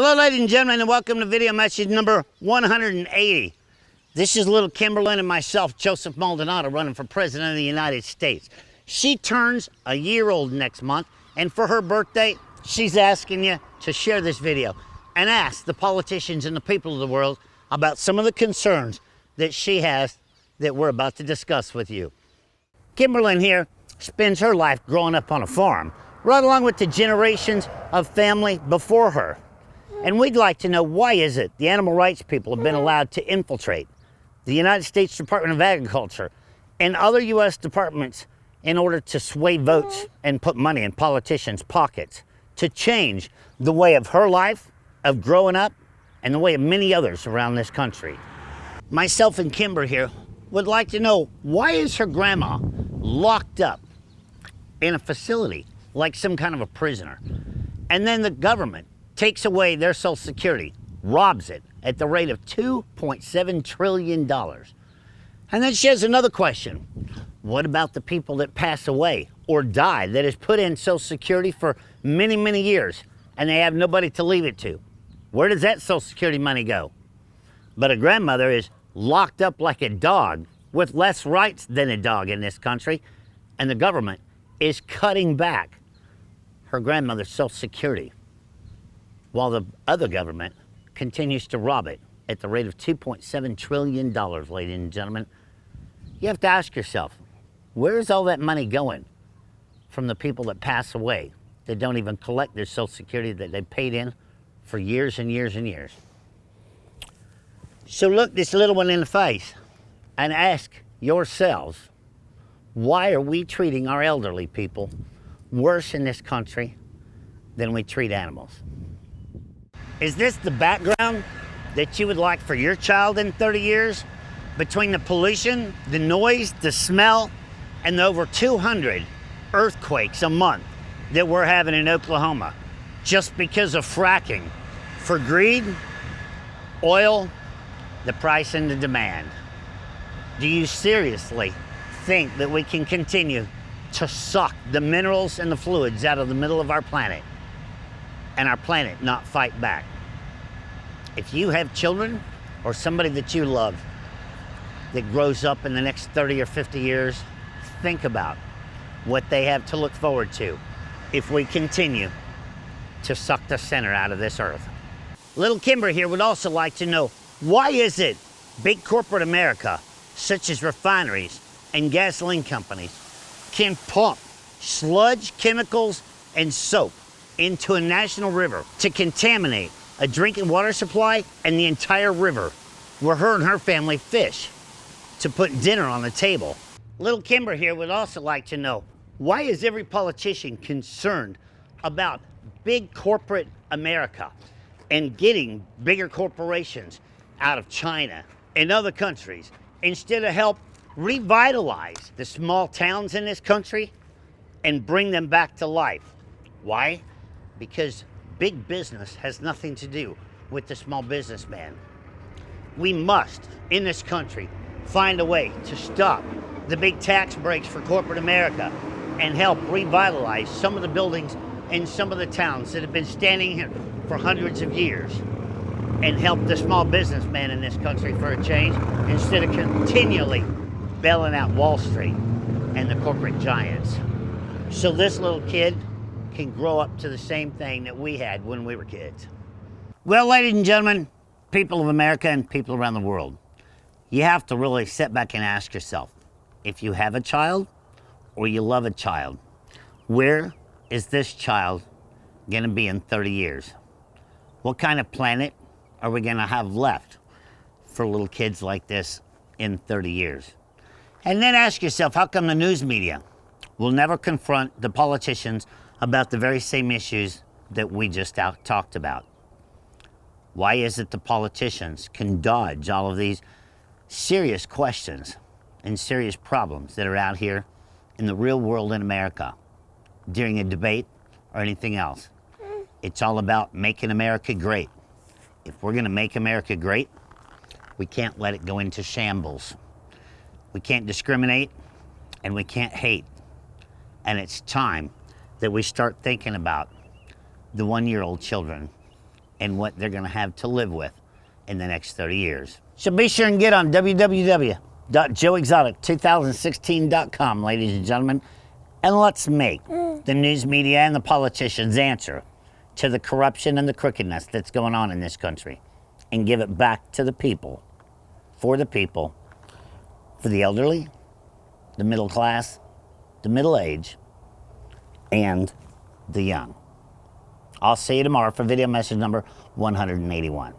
Hello, ladies and gentlemen, and welcome to video message number 180. This is little Kimberlyn and myself, Joseph Maldonado, running for President of the United States. She turns a year old next month, and for her birthday, she's asking you to share this video and ask the politicians and the people of the world about some of the concerns that she has that we're about to discuss with you. Kimberlyn here spends her life growing up on a farm, right along with the generations of family before her. And we'd like to know, why is it the animal rights people have been allowed to infiltrate the United States Department of Agriculture and other U.S. departments in order to sway votes and put money in politicians' pockets to change the way of her life, of growing up, and the way of many others around this country. Myself and Kimber here would like to know, why is her grandma locked up in a facility like some kind of a prisoner? And then the government takes away their Social Security, robs it at the rate of $2.7 trillion. And then she has another question. What about the people that pass away or die that has put in Social Security for many, many years and they have nobody to leave it to? Where does that Social Security money go? But a grandmother is locked up like a dog with less rights than a dog in this country, and the government is cutting back her grandmother's Social Security, while the other government continues to rob it at the rate of $2.7 trillion, ladies and gentlemen. You have to ask yourself, where is all that money going from the people that pass away, that don't even collect their Social Security that they paid in for years and years and years? So look this little one in the face and ask yourselves, why are we treating our elderly people worse in this country than we treat animals? Is this the background that you would like for your child in 30 years? Between the pollution, the noise, the smell, and the over 200 earthquakes a month that we're having in Oklahoma, just because of fracking, for greed, oil, the price and the demand. Do you seriously think that we can continue to suck the minerals and the fluids out of the middle of our planet, and our planet not fight back? If you have children or somebody that you love that grows up in the next 30 or 50 years, think about what they have to look forward to if we continue to suck the center out of this earth. Little Kimber here would also like to know, why is it big corporate America, such as refineries and gasoline companies, can pump sludge, chemicals, and soap into a national river to contaminate a drinking water supply and the entire river where her and her family fish to put dinner on the table? Little Kimber here would also like to know, why is every politician concerned about big corporate America and getting bigger corporations out of China and other countries instead of help revitalize the small towns in this country and bring them back to life? Why? Because big business has nothing to do with the small businessman. We must, in this country, find a way to stop the big tax breaks for corporate America and help revitalize some of the buildings in some of the towns that have been standing here for hundreds of years, and help the small businessman in this country for a change, instead of continually bailing out Wall Street and the corporate giants. So this little kid can grow up to the same thing that we had when we were kids. Well, ladies and gentlemen, people of America and people around the world, you have to really sit back and ask yourself, if you have a child or you love a child, where is this child going to be in 30 years? What kind of planet are we going to have left for little kids like this in 30 years? And then ask yourself, how come the news media will never confront the politicians about the very same issues that we just talked about? Why is it the politicians can dodge all of these serious questions and serious problems that are out here in the real world in America during a debate or anything else? It's all about making America great. If we're gonna make America great, we can't let it go into shambles. We can't discriminate and we can't hate. And it's time that we start thinking about the 1-year-old children and what they're going to have to live with in the next 30 years. So be sure and get on www.joeexotic2016.com, ladies and gentlemen, and let's make the news media and the politicians answer to the corruption and the crookedness that's going on in this country, and give it back to the people, for the elderly, the middle class, the middle age, and the young. I'll see you tomorrow for video message number 181.